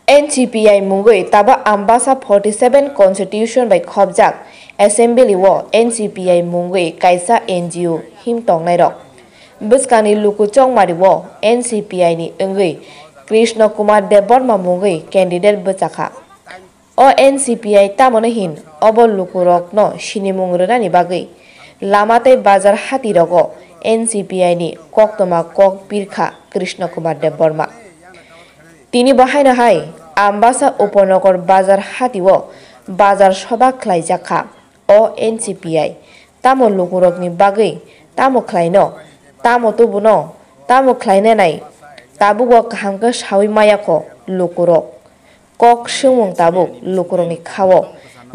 NCPI mungoi taba ambasa 47 constitution by khobjak assembly wo NCPI mungoi kaisa NGO himtong nairok buskani lukuchong mari wo NCPI ni engoi Krishna Kumar Deborma mungoi candidate bachakha o NCPI tamone hin obo lukurok no sinimung rani bagai lamate bazar hati rogo NCPI ni koktoma kok birkha Krishna Kumar Deborma তিনি বাহাইনা high Ambassa উপনগর বাজার হাতিও বাজার সভা খ্লাইজাখা ও NCPI তামো লুকুরকনি বাগৈ তামো খ্লাইনো তামো তুবুনো তামো খ্লাইনে নাই তাবুগো কাহাংকে সাউই মায়াখো লুকুরক cock সুমুং তাবুক লুকুরকনি খাও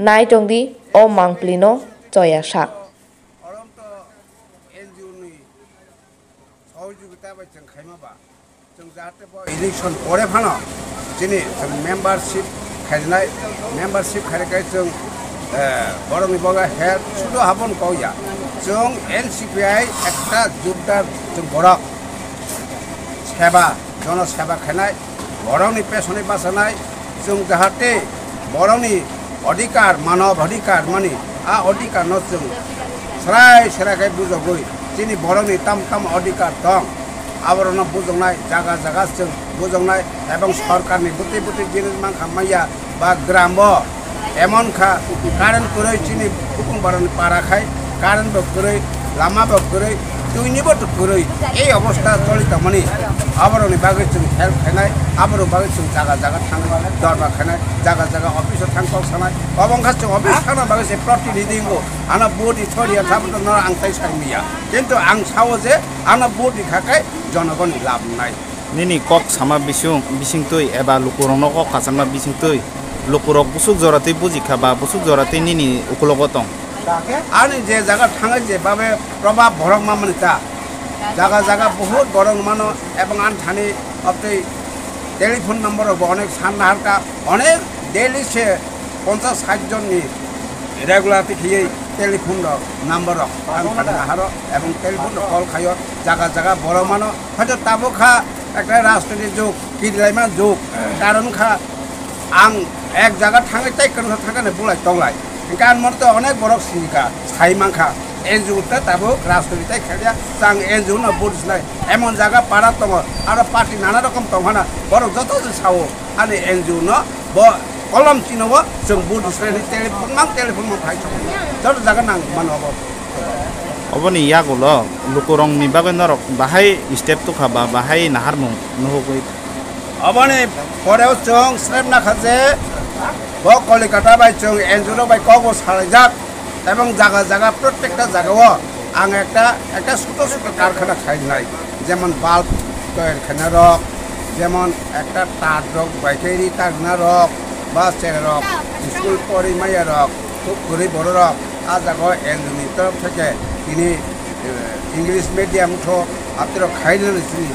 নাইটংদি ও মাংপ্লিনো চয়াসা election परे फानो जिनि मेम्बारशिप खाइनाय मेम्बारशिप खाइनाय जों बरंनि बगा हेड सुदु हाबन कौया जों NCPI एकटा जुद्दार जों बरक सेवा जन सेवा खाइनाय बरंनि पेशनि बासानाय जों जाहाथे बरंनि अधिकार मानव अधिकार माने आ अधिकार न जों सराय सराय बुझगै जिनि बरंनि ताम ताम अधिकार दं आवरण बुझंनाय जागा जागा जों बुझंनाय एवं सरकारनि बुते बुते जिनिस मान खामाया बा ग्राम एमन खा कारेन्ट कुरै चिनि कुकुं बारन पाराखाय कारेन्ट बकुरै लामा बकुरै दुइनिबो कुरै ए अवस्था चलित मनि आवरणनि बागै जों हेल्प खानाय आवरण बागै जों जागा जागा थांनाय दरबा खानाय जागा जागा अफिस थांखौ सानाय अबंखा जों अफिस थांना बागै से प्रतिनिधिखौ आना बडी थरिया थाबो न आंथाय साइमिया किन्तु आं सावो जे आना बडी खाखाय जनगणनि लाभ नाय निनि कक सामा बिसिंतै एबा लुकुरंनो कक कासामा बिसिंतै लुकुरक बुसुक जरातै बुजिखा बा बुसुक जरातै निनि उकुलगतं आनि जे जागा थाङै जे बाबे प्रभाब भरक मामनिता जागा जागा बहुत बरं मानो एवं आन थानि अपते टेलीफोन नम्बर अनेक सानहारका अनेक डेली से 50-60 जननि रेगुलार थियै टेलीफोन नम्बर आन थानहारो एवं टेलीफोन कल खायो जागा जागा बरं मानो हयतो ताबोखा একটা রাজনীতি যুগ কিলাইমান যুগ কারণ খা आं एक जागा थाङै ताइ कनसा थांगाने बुलाय तंलाय गान मरते अनेक बरक सिनिका साइमांखा एनजिओ ता ताबो राजनीति ताइ खेलिया जां एनजिओ न बुझनाय एमन जागा पारा दङ आरो पार्टी नाना रकम दङना बर जत सावो आनि एनजिओ न ब कलम चिनबो जों बुझस्रायनि टेलिफोन मा फाइ जत जागा नां मानबो अबनि यागुल लुकुरंनि बागै नरक बाहाय स्टेप तो खाबा बाहाय नाहारमु नहोगै अबनि परेव जों स्रेबना खाजे ब कलिकाता बाय जों एनजिओ बाय कगो सालायजाक एवं जागा जागा प्रत्येकटा जागायाव आं একটা ছোট ছোট कारखाना खाइनाय जेमन बाल्ब तयार खाना रक जेमन একটা तार रक बैटारि तारना रक बा सेर रक स्कुल परिमाया रक खूब गरीब बड़ रक आ जागा एनजिओनि तरफ থেকে তিনি इंग्लिश मीडियम तो आपरो खाइनानै सिनि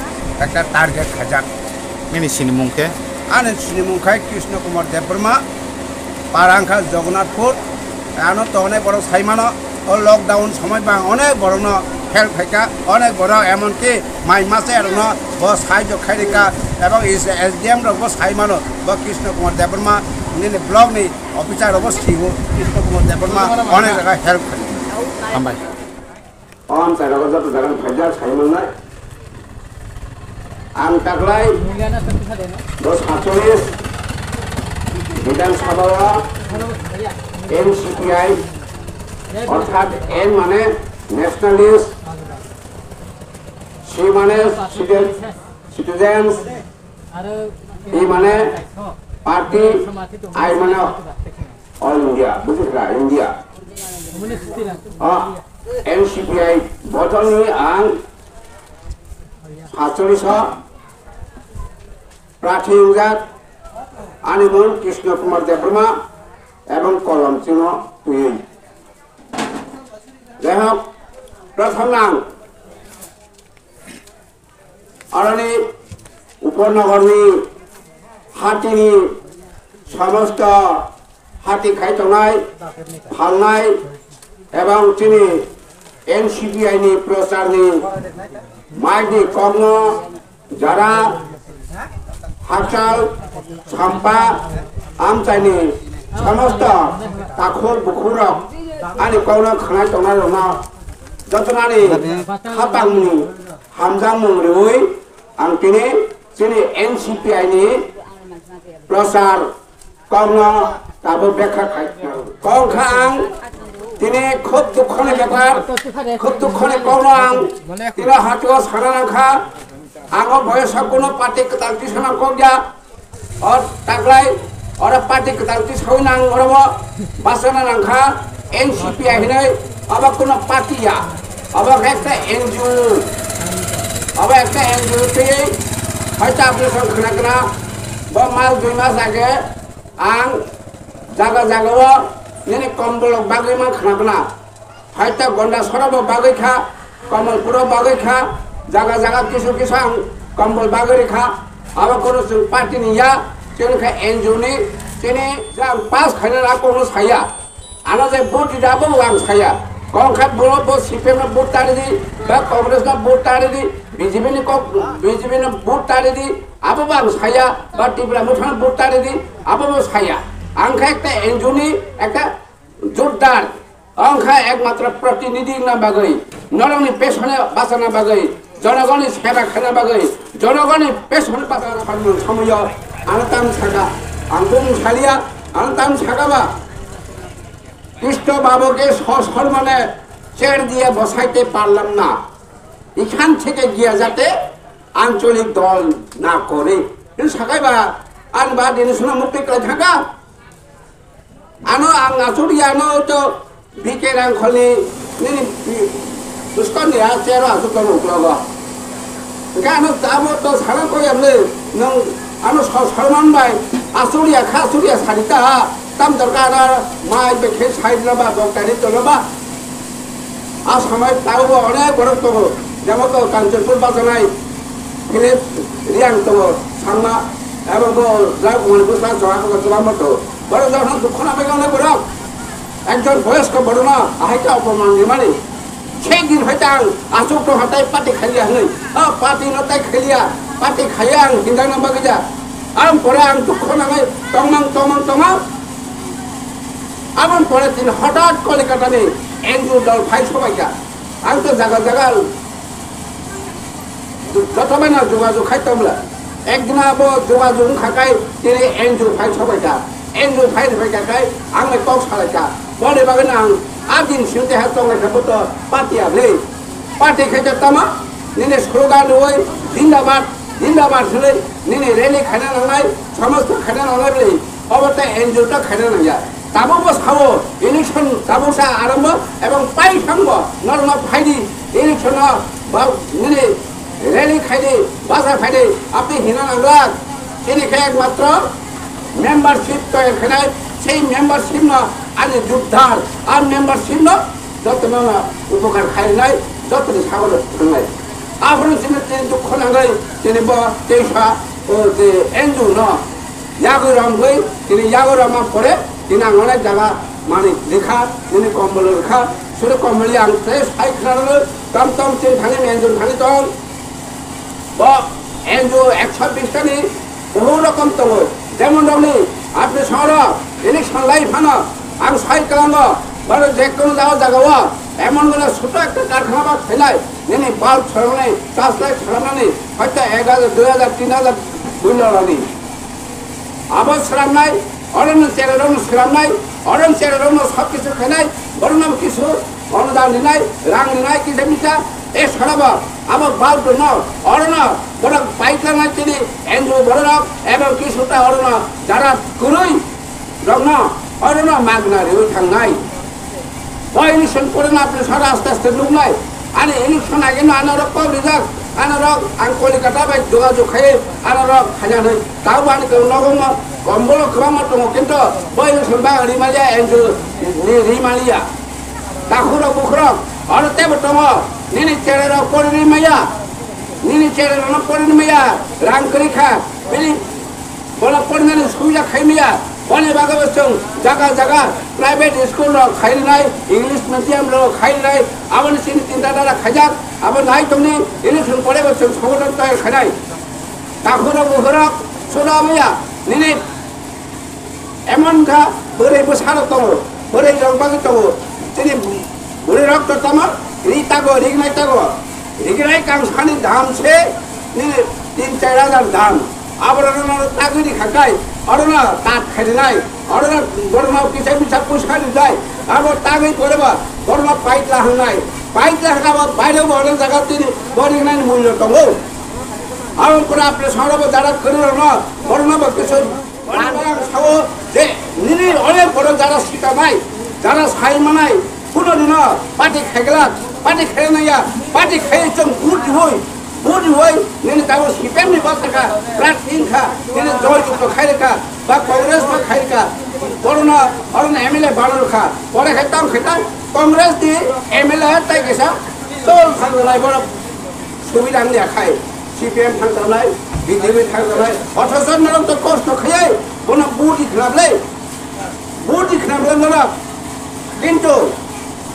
একটা टार्गेट खाजाक निनि सिनिमुंखे आने सिनिमुंखाय कृष्ण कुमार देबबर्मा पारांखा जगन्नाथपुर आनो तो अनेक बड़ साइमानो ओ लकडाउन समय बा अनेक बड़नो हेल्प खायका अनेक बड़ एमन कि माइ मासे आरोनो ब साइज खायरिका एवं एसडीएम रो ब साइमानो ब कृष्ण कुमार देबबर्मा निनि ब्लॉक नि ऑफिसर रो ब सिगो कृष्ण कुमार देबबर्मा अनेक जगह हेल्प खाय हामबाय आं जागा जत जागा फाइजा साइमाननाय आं तागलाय 248 विधानसभा NCPI अर्थात N माने नेशनलिस्ट C माने सिटीजन्स E माने पार्टी I माने ऑल इंडिया बुझिरा इंडिया NCPI बटलनि आं 47 प्रार्थी आनिमन कृष्ण कुमार देबबर्मा एवं कलम चिन्ह तुयै जाहक प्रथम नाम अरनि उपनगरनि हातिनि समस्त हाति खायतनाय फालनाय एवं चिनि NCPI नि प्रचारनि माइकनि कमनो जारा हाकसाल সাম্পা আমচাইনি সমস্ত কাখর বুখুরক আনি কৌন খানাই টনা রনা যতনানি খাপাংনি হামজামুং রিউই आं तिनी जोंनि NCPI नि प्रचार कौनो दाबो बेखा कौनखा आं तिनी खुब दुखनि बेपार खुब दुखनि कौनो आं तिनी हाथियाव सारानांखा आङो बयसा कोनो पार्टी कदांति सानांखौ गया और ताग्लाय और पार्टी कदांति सावनां रबो बासना नांखा NCPI हिनै अब कोनो पार्टीया अब एकटा NGO अब एक NGO पे हयतो आपलेसन खोनागोना बा मास 2 मास आगे आं जागा जागाव नेने कम्बल बागैमा खोनागोना हयतो गन्डा सराब बागैखा कमलपुर बागैखा जागा जागा किसु किसु आं कम्बल बागैखा अब कोनो जों पार्टी निया जोंखा NGO नि जेने जां पास खायना राखौनो साया आना जे भोट दिदाबो आं साया कौनखा बोलो CPM ने वोट तारी दी बा कांग्रेस ने वोट तारी दी BJP ने वोट तारी दी अब बांग साया बा टिपरा मुठान वोट तारी दी अब वो साया आंखा एक NGO नि एक जोरदार आंखा एकमात्र प्रतिनिधि ना बागै नरंनि पेशने बासना बागै जनगणनि सेवा खाना बागै जनगणनि पेशने बासना खानो समय आनताम सागा आंबुं सालिया आनताम सागाबा कृष्ण बाबू के सम्माने चेयर दिए बसाइते पारलाम ना एखान থেকে গিয়া যাতে আঞ্চলিক দল না করে কিন্তু সাকাইবা আন বা দিনসনা মুক্তি করে থাকা আনো আং আসুরিয়ানো তো বিকে রাংখলি নিনি দুস্কনি আছের আসুকন উকলগা গানো তাবো তো সারা কইয়ামলে নং আনো সম্মান বাই আসুরিয়া সারিতা tam terkana mai bekhe side laba doktari to laba asamai taubo onek borok to jamoko kanchanpur basanai kile riang to sangma ebong to jai kumani busla joa ko jama to boro jono dukhona begone borok ekjon boyosko borona ahaita opman nimani সেই দিন হইতাং আসুক তো হাতাই পাটি খাইয়া হই পাটি নতাই খাইয়া পাটি খাইয়া আং হিন্দাং নাম্বা গিয়া আম পরে আং দুঃখ নাঙাই তমাং আবার পরে দিন হঠাৎ কলিকাতানে NGO দল ফাইল সবাইকা আমি তো জায়গা জায়গা যতবার না যোগাযোগ খাইতামলা একদিন আবো যোগাযোগ খাকাই তিনি NGO ফাইল সবাইকা NGO ফাইল সবাইকাই আমি কক সালাইকা বলে বাগান আং আদিন শুনতে হাতং লেখাবো তো পার্টি আবলে পার্টি খাইতে তামা নিনে স্লোগান ওই জিন্দাবাদ শুনে নিনে রেলি খাইনা নাঙাই সমস্ত খাইনা নাঙাই বলে অবতা NGOটা খাইনা নাঙা তাবো খাবো ইলেকশন তাবসা আরম্ভ এবং পাই সঙ্গ নরম ফাইদি ইলেকশন নিনে রেলি খাইদি বাসা ফাইদি আপনি হিনা নাংলা তিনি একমাত্র মেম্বারশিপ তৈরি খাই সেই মেম্বারশিপ না আজ যোদ্ধার আর মেম্বারশিপ না যত উপকার খাই নাই যত সাগর থাকলাই আপনার তিনি দুঃখ নাঙ্গাই তিনি তেইশা NGO না ইয়াগুরাম গই তিনি ইয়াগুরামা পরে তিনি অনেক জায়গা মানে লেখা তিনি কম্বল লেখা শুধু কম্বলি আনতে সাই খানো টম তিন Thani NGO Thani Tom NGO 120টা নি বহু রকম তো যেমন আপনি আপনি শহর ইলেকশন লাইভ হানো আং সাই কালাঙ্গ বড় যে কোনো জায়গা এমন কোনো ছোট একটা কারখানা বা ফেলাই নিনি বাল্ব ছড়ানো চাষ লাইট ছড়ানো হয়তো 1000 2000 3000 বুঝলানি আবার সালাম নাই অরণ্য চেরারণ সালাম নাই অরণ্য চেরারণ সব কিছু খেলাই বরং কিছু অনুদান নাই রাং নাই কিছু মিটা এ সরাব আবার বাল্ব ন অরণ্য বড় পাইকার নাই তিনি NGO বড় এবং কিছুটা অরণ্য যারা কুরুই রং অরণ্য মাগনা রে থাংনাই ইলেকশন করে না আপনি সারা আস্তে আস্তে লোক নাই আর ইলেকশন আগে না আনারক রিজাল্ট আনারক আং কলিকাতা বাই যোগাযোগ খাই আনারক খাজা নাই তাও আনি নগম কম্বল খাওয়া দङ কিন্তু ইলেকশন বা রিমালিয়া NGO রিমালিয়া তাখুর বুখরক আর তেব দङ নিনি চেরের পরিমায়া নিনি চেরের পরিমায়া রাং করিখা বিলি বলা পরিমানে সুবিধা খাইমিয়া বনে বাগাবচং জায়গা প্রাইভেট স্কুল খাইনাই ইংলিশ মিডিয়াম খাইনাই আবার চিন্তা দ্বারা খাইজাক আবার নাই তুমি ইলেকশন পরে বছর সংগঠন তৈরি খাইনাই তাখুর বুখরক Sonamia nini emon ka beri besar tahu beri rambang tahu jadi beri rok terutama rita go rignai tahu rignai kang sani dam se nini 3-4 dam abarana tagu di kakai arana tat khadinai arana gorma kisai bisa pushkan dai abo tagu koreba gorma pait lah hangai pait lah ka baire bolan jaga tini bori nai mulyo tahu aron pura apne sarabo dara korilo na gorma bakisoi Orang tahu, deh, ini oleh orang jarak kita naik, jarak saya mana, pulau ni na, pati khegelat, pati khegelnya ya, pati khegel ceng budi hoy, ini tahu siapa ni bahasa ka, pelatin ka, ini jual itu khegel ka, bah kongres bah khegel ka, orang MLA baru ka, orang khetang, kongres di MLA tay kesa, tol khegel lagi baru, sudah ni akai, CPM khegel lagi. BJP থাকলে অথচ নরম তো কষ্ট খেয়ে কোন বুটি খাবলে না কিন্তু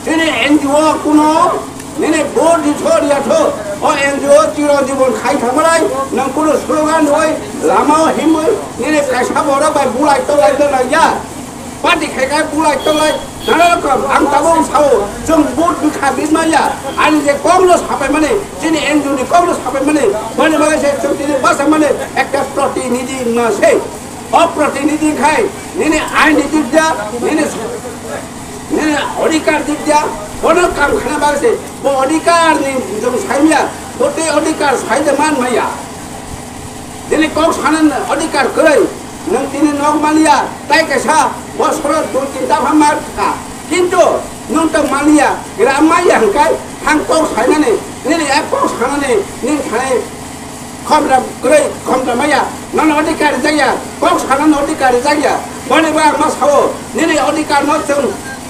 তিনি এনজিও কোন নেনে বুটি ছড়িয়াছ ও এনজিও চিরজীবন খাই থাকলাই নং কোন স্লোগান হই লামাও হিমই নেনে কাইসা বড় বাই বুলাই তো লাইলে না ইয়া পাটি খাইকাই বুলাই তো লাই নানা রকম আং তাবং সাও जों बुट बिखा बिमाया आनि जे कংগ্রেস हाबाय माने जिनि एनजिओ नि कংগ্রেস हाबाय माने माने माखासे जों दिनै बासा माने একটা प्रतिनिधि नासे अप्रतिनिधि खाय निने आइन दिग जा निने अधिकार दिग जा कोन काम खाना बासे बो अधिकार नि जों साइमिया बोते अधिकार साइदे मान माया दिनै कौ सानन अधिकार गै नों दिनै नग मालिया ताइ कैसा बसर 2-3 ता मार का কিন্তু নন্টক মালিয়া গ্রামাইয়া হাंकाय हांकौ साइनानै निने एकौ सानानै निन थानाय खमरा ग्रै खमरा माया नन अधिकार जाया कौ सानानै अधिकार जाया बनेबा मा सावो निने अधिकार न जों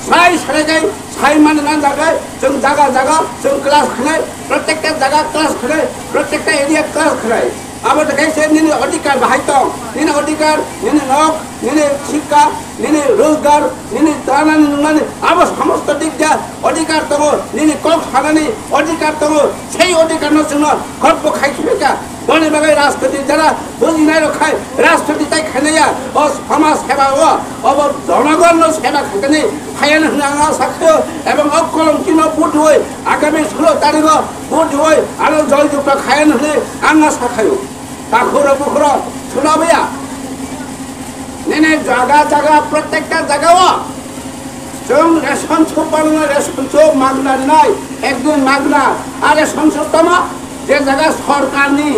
साइ साइ मान ना जागाय जों जागा जों क्लास खनाय प्रत्येकटा जागा क्लास खनाय प्रत्येकटा एरिया क्लास खनाय आबाद कैसे निने अधिकार बाहायतो निने अधिकार निने नक निने शिक्षा निने रोजगार निने दाना निने आब समस्त दिक जा अधिकार दङ निने कक सानानै अधिकार दङ সেই अधिकार न जों खरब खाइसुका बने बागै राजनीति जरा बुझिनाय रखाय राजनीति ताइ खानाया अ समाज सेवा हो अब जनगण सेवा खाने खायन होना साख्यो एवं अकलम किन बुट होय आगामी 16 तारिख बुट होय आरो जयजुक्त खायन होने आंगा साखायो ताखुर बुखुर सुनाबया नेने जागा प्रत्येकटा जागावा जों रेशन सोपानो रेशन सो मागना नाय एकदिन मागना आरो संसदमा जे जागा सरकारनि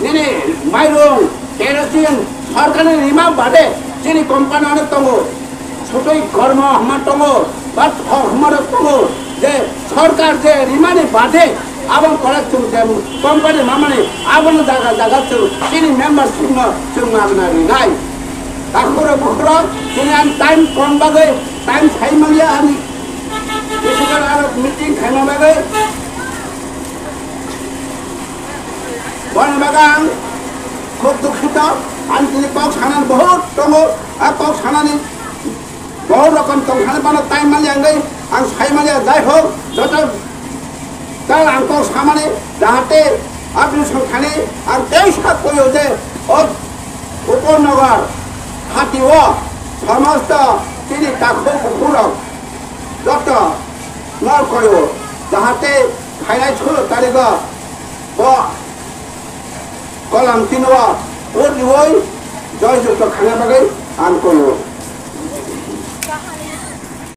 नेने माइरं केरोसिन सरकारनि रिमा बादे जेनि कम्पानियानो दङ छोटै कर्म हामा दङ बा हामार दङ जे सरकार जे रिमानि बादे आबन कलेक्सन जे कम्पानि मामानि आबन जागा जों जेनि मेम्बारशिप जों मागना नाय ताखुर बुखुर जेनि आं टाइम कम बागै टाइम साइमालिया आनि बेसेबां आरो मिटिं खायमा बागै वन बागान खूब दुखित आंतरिक कक सानान बहुत दङ आ कक सानानि बहुत रकम दं खाने बानो टाइम मालिया आं साइमालिया जाय हो जत तार आं कक सामाने जाहाते आपनि संखाने आं तेइसा कयो जे उपनगर हातिओ समस्त तिनि ताखो बुखुरक जत नर कयो जाहाते फाइनाय 16 तारिख ब कलम तिनवा ओर होय जयजुक्त खाना बागै आं कयो